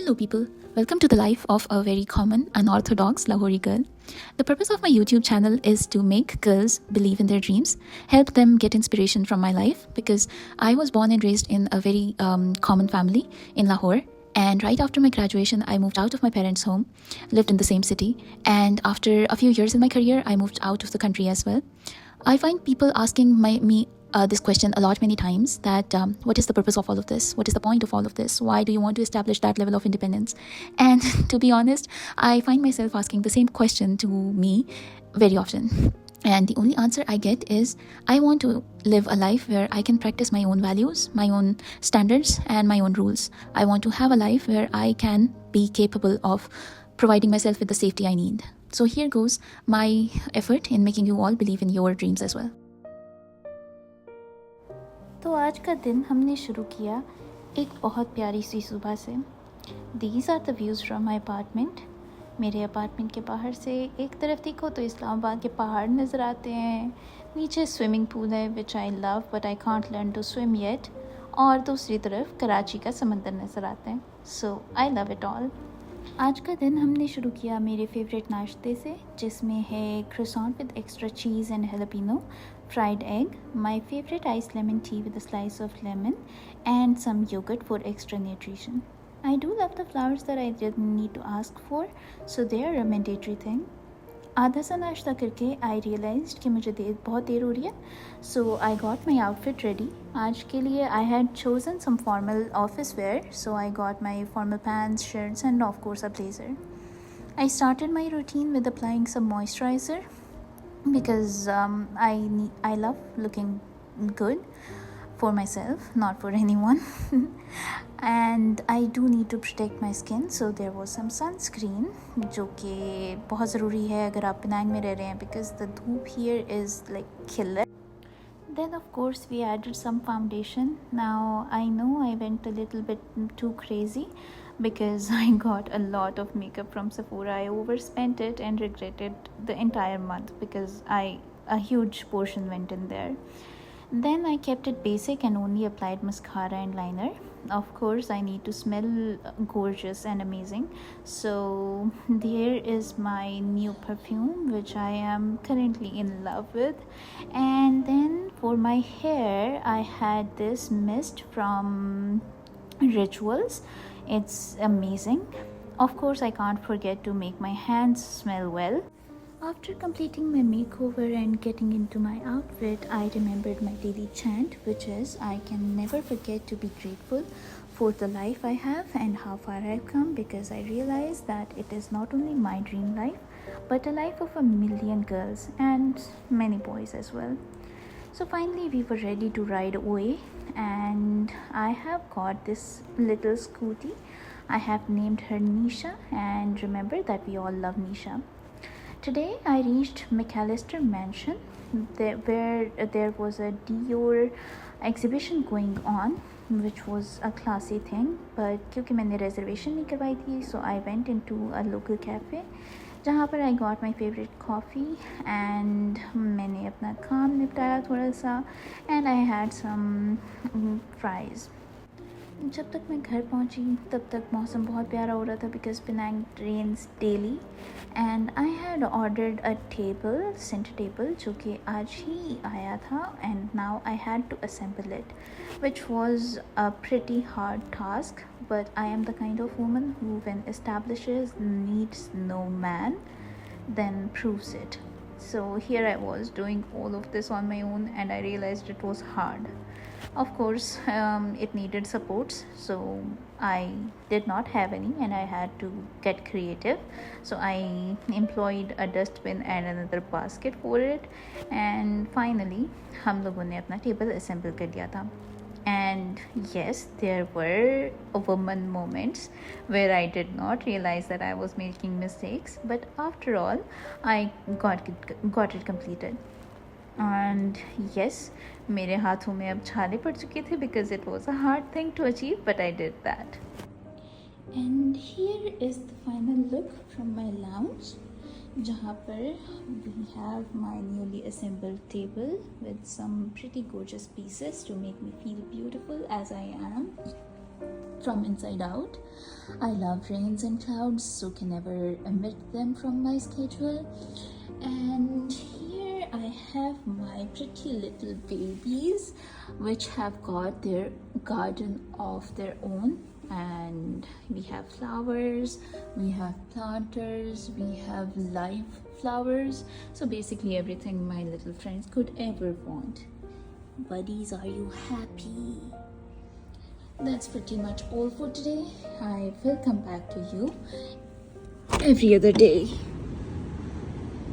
Hello people, welcome to the life of a very common unorthodox Lahori girl. The purpose of my YouTube channel is to make girls believe in their dreams, help them get inspiration from my life because I was born and raised in a very common family in Lahore. And right after my graduation, I moved out of my parents' home, lived in the same city, and after a few years in my career, I moved out of the country as well. I find people asking me this question many times that what is the purpose of all of this? What is the point of all of this? Why do you want to establish that level of independence? And to be honest, I find myself asking the same question to me very often. And the only answer I get is I want to live a life where I can practice my own values, my own standards, and my own rules. I want to have a life where I can be capable of providing myself with the safety I need. So here goes my effort in making you all believe in your dreams as well. तो आज का दिन हमने शुरू किया एक बहुत प्यारी सी सुबह से. These are the views from my apartment. मेरे अपार्टमेंट के बाहर से एक तरफ देखो तो इस्लामाबाद के पहाड़ नज़र आते हैं, नीचे स्विमिंग पूल है which I love but I can't learn to swim yet, और दूसरी तरफ कराची का समंदर नज़र आता है. So I love it all. आज का दिन हमने शुरू किया मेरे फेवरेट नाश्ते से जिसमें है croissant with extra cheese and jalapeno, fried egg, my favorite iced lemon tea with a slice of lemon, and some yogurt for extra nutrition. I do love the flowers that I didn't need to ask for, so they are a mandatory thing. आधा सा नाश्ता करके I realized कि मुझे बहुत देर हो रही है, so I got my outfit ready. आज के लिए I had chosen some formal office wear, so I got my formal pants, shirts, and of course a blazer. I started my routine with applying some moisturizer because I love looking good for myself, not for anyone. And I do need to protect my skin, so there was some sunscreen जो कि बहुत ज़रूरी है अगर आप Penang में रह रहे हैं because the धूप here is like killer. Then of course we added some foundation. Now I know I went a little bit too crazy because I got a lot of makeup from Sephora. I overspent it and regretted the entire month because a huge portion went in there. Then I kept it basic and only applied mascara and liner. Of course, I need to smell gorgeous and amazing. So there is my new perfume, which I am currently in love with. And then for my hair, I had this mist from Rituals. It's amazing. Of course, I can't forget to make my hands smell well. After completing my makeover and getting into my outfit, I remembered my daily chant, which is I can never forget to be grateful for the life I have and how far I've come, because I realized that it is not only my dream life, but a life of a million girls and many boys as well. So finally we were ready to ride away, and I have got this little scooty. I have named her Nisha, and remember that we all love Nisha. Today I reached Macalister Mansion where there was a Dior exhibition going on, which was a classy thing, but क्योंकि मैंने reservation नहीं करवाई थी, so I went into a local cafe जहाँ पर I got my favorite coffee and मैंने अपना काम निपटाया थोड़ा सा, and I had some fries. जब तक मैं घर पहुंची तब तक मौसम बहुत प्यारा हो रहा था because Penang rains daily, and I had ordered a table, center table, जो कि आज ही आया था, and now I had to assemble it, which was a pretty hard task, but I am the kind of woman who when establishes needs no man, then proves it. So here I was doing all of this on my own, and I realized it was hard. Of course, it needed supports, so I did not have any and I had to get creative. So I employed a dustbin and another basket for it, and finally हम लोगों ने अपना table assemble कर लिया था. And yes, there were woman moments where I did not realize that I was making mistakes, but after all, I got it completed. And yes, मेरे हाथों में अब छाले पड़ चुके थे because it was a hard thing to achieve, but I did that. And here is the final look from my lounge, जहाँ पर we have my newly assembled table with some pretty gorgeous pieces to make me feel beautiful as I am. from inside out. I love rains and clouds, so can never omit them from my schedule. And here I have my pretty little babies, which have got their garden of their own. And we have flowers, we have planters, we have live flowers. So basically everything my little friends could ever want. Buddies, are you happy? That's pretty much all for today. I will come back to you every other day.